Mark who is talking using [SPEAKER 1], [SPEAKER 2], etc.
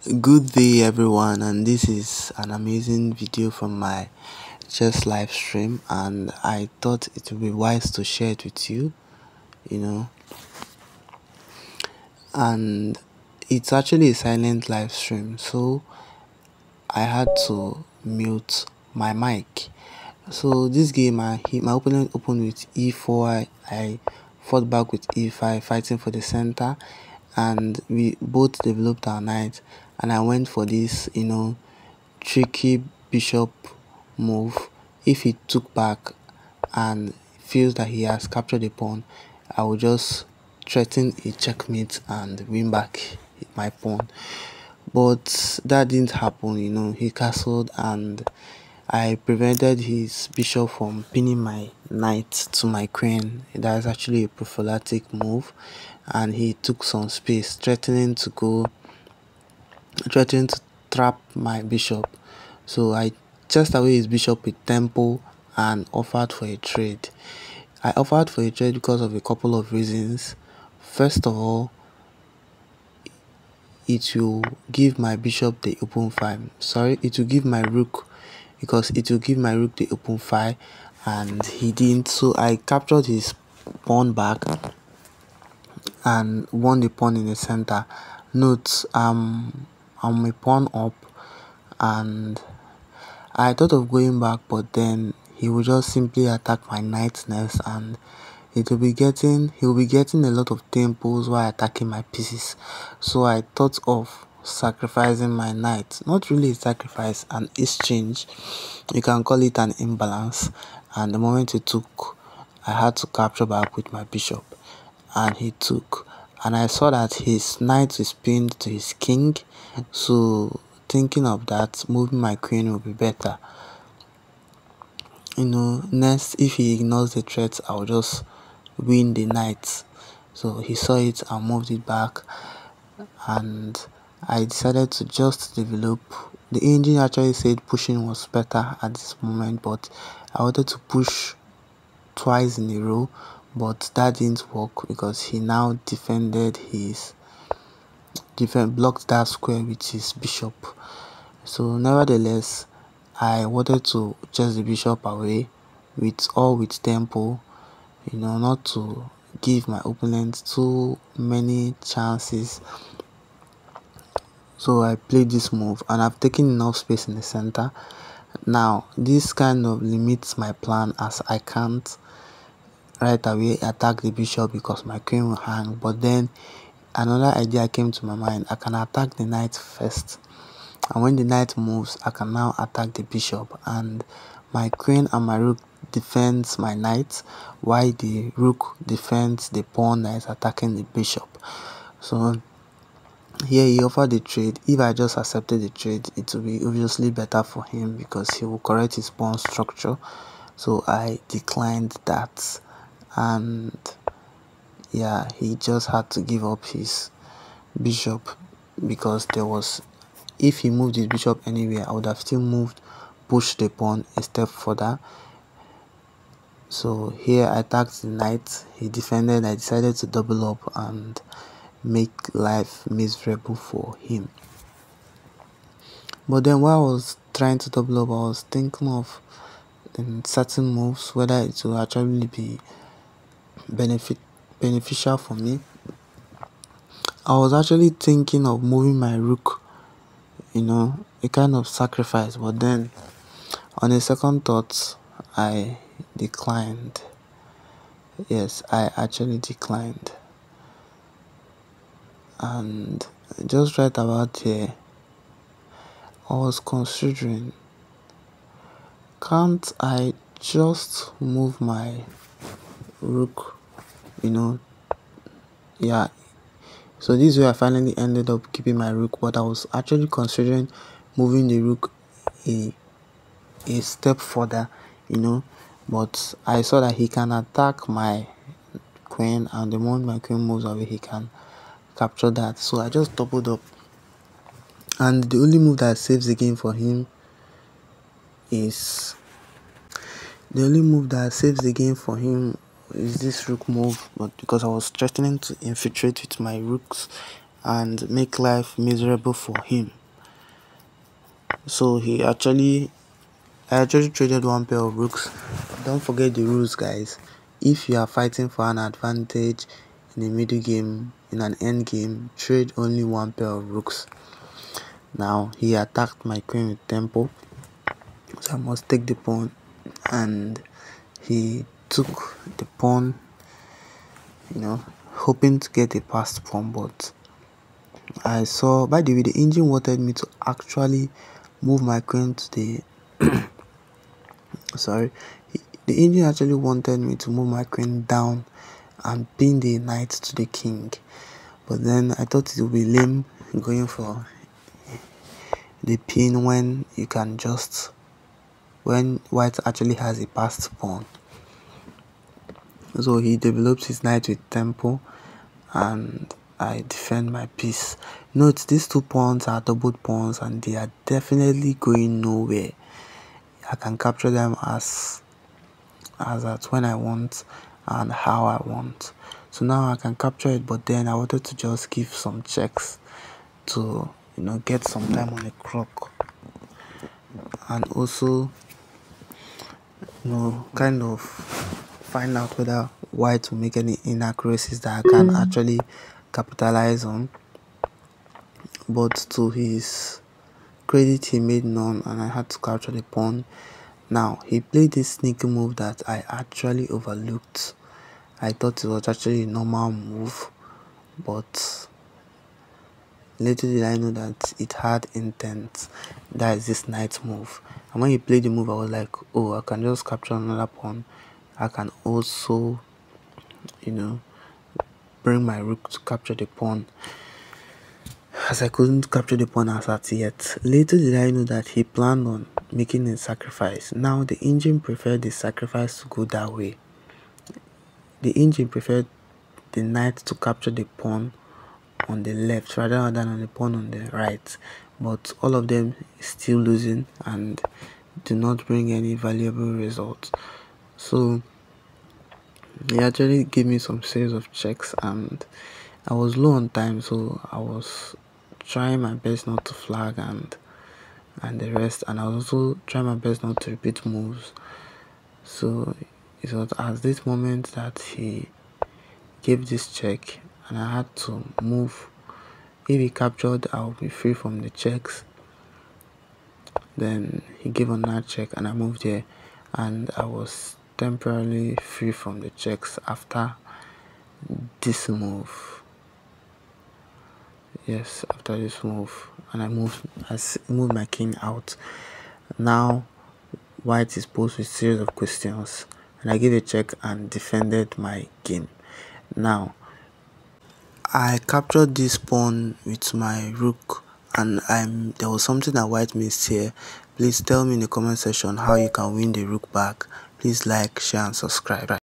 [SPEAKER 1] Good day everyone, and this is an amazing video from my chess live stream, and I thought it would be wise to share it with you, you know. And it's actually a silent live stream, so I had to mute my mic. So this game, my opponent opened with e4. I fought back with e5, fighting for the center, and we both developed our knight. And I went for this, tricky bishop move. If he took back and feels that he has captured a pawn, I will just threaten a checkmate and win back my pawn. But that didn't happen. He castled, and I prevented his bishop from pinning my knight to my queen. That is actually a prophylactic move, and he took some space, threatening to trap my bishop. So I chased away his bishop with tempo and offered for a trade. I offered for a trade because of a couple of reasons. First of all, it will give my bishop the open file. It will give my rook, because it will give my rook the open file, and he didn't. So I captured his pawn back and won the pawn in the center. Note, I'm a pawn up, and I thought of going back, but then he will just simply attack my knight's nest, and he'll be getting a lot of tempos while attacking my pieces. So I thought of sacrificing my knight. Not really a sacrifice, an exchange. You can call it an imbalance. And the moment he took, I had to capture back with my bishop, and he took. And I saw that his knight is pinned to his king, so thinking of that, moving my queen will be better. Next, if he ignores the threat, I'll just win the knight. So he saw it and moved it back, and I decided to just develop. The engine actually said pushing was better at this moment, but I wanted to push twice in a row, but that didn't work because he now blocked that square with his bishop. So nevertheless, I wanted to chase the bishop away with tempo, not to give my opponent too many chances. So I played this move, and I've taken enough space in the center. Now this kind of limits my plan, as I can't right away attack the bishop because my queen will hang. But then another idea came to my mind. I can attack the knight first, and when the knight moves, I can now attack the bishop, and my queen and my rook defends my knight, while the rook defends the pawn that is attacking the bishop. So here he offered the trade. If I just accepted the trade, it will be obviously better for him because he will correct his pawn structure. So I declined that, and yeah, he just had to give up his bishop, because if he moved his bishop anywhere, I would have still pushed the pawn a step further. So here I attacked the knight, he defended. I decided to double up and make life miserable for him. But then while I was trying to double up, I was thinking of certain moves, whether it will actually be beneficial for me. I was actually thinking of moving my rook, a kind of sacrifice, but then on a second thought, I declined. Yes, I actually declined. And just right about here, I was considering, can't I just move my rook, yeah. So this way I finally ended up keeping my rook, but I was actually considering moving the rook a step further, but I saw that he can attack my queen, and the moment my queen moves away, he can capture that. So I just doubled up, and the only move that saves the game for him is this rook move. But because I was threatening to infiltrate with my rooks and make life miserable for him. So I actually traded one pair of rooks. Don't forget the rules, guys. If you are fighting for an advantage in a middle game, in an end game, trade only one pair of rooks. Now he attacked my queen with tempo, so I must take the pawn, and he took the pawn, hoping to get a passed pawn. But I saw, by the way, the engine wanted me to actually move my queen to the sorry, the engine actually wanted me to move my queen down and pin the knight to the king. But then I thought it would be lame going for the pin when white actually has a passed pawn. So he develops his knight with tempo, and I defend my piece. Note, these two pawns are doubled pawns and they are definitely going nowhere. I can capture them as at when I want and how I want. So now I can capture it, but then I wanted to just give some checks to get some time on the clock, and also kind of find out whether white will make any inaccuracies that I can actually capitalize on. But to his credit, he made none, and I had to capture the pawn. Now he played this sneaky move that I actually overlooked. I thought it was actually a normal move, but little did I know that it had intent. That is this knight move. And when he played the move, I was like, oh, I can just capture another pawn. I can also bring my rook to capture the pawn, as I couldn't capture the pawn as at yet. Little did I know that he planned on making a sacrifice. Now the engine preferred the sacrifice to go that way. The engine preferred the knight to capture the pawn on the left rather than on the pawn on the right, but all of them still losing and do not bring any valuable results. So he actually gave me some series of checks, and I was low on time, so I was trying my best not to flag and the rest, and I was also trying my best not to repeat moves. So it was at this moment that he gave this check, and I had to move. If he captured, I would be free from the checks. Then he gave another check and I moved here, and I was temporarily free from the checks after this move. Yes, after this move, and I moved my king out. Now white is posed with a series of questions, and I gave a check and defended my game. Now I captured this pawn with my rook, and there was something that white missed here. Please tell me in the comment section how you can win the rook back. Please like, share and subscribe.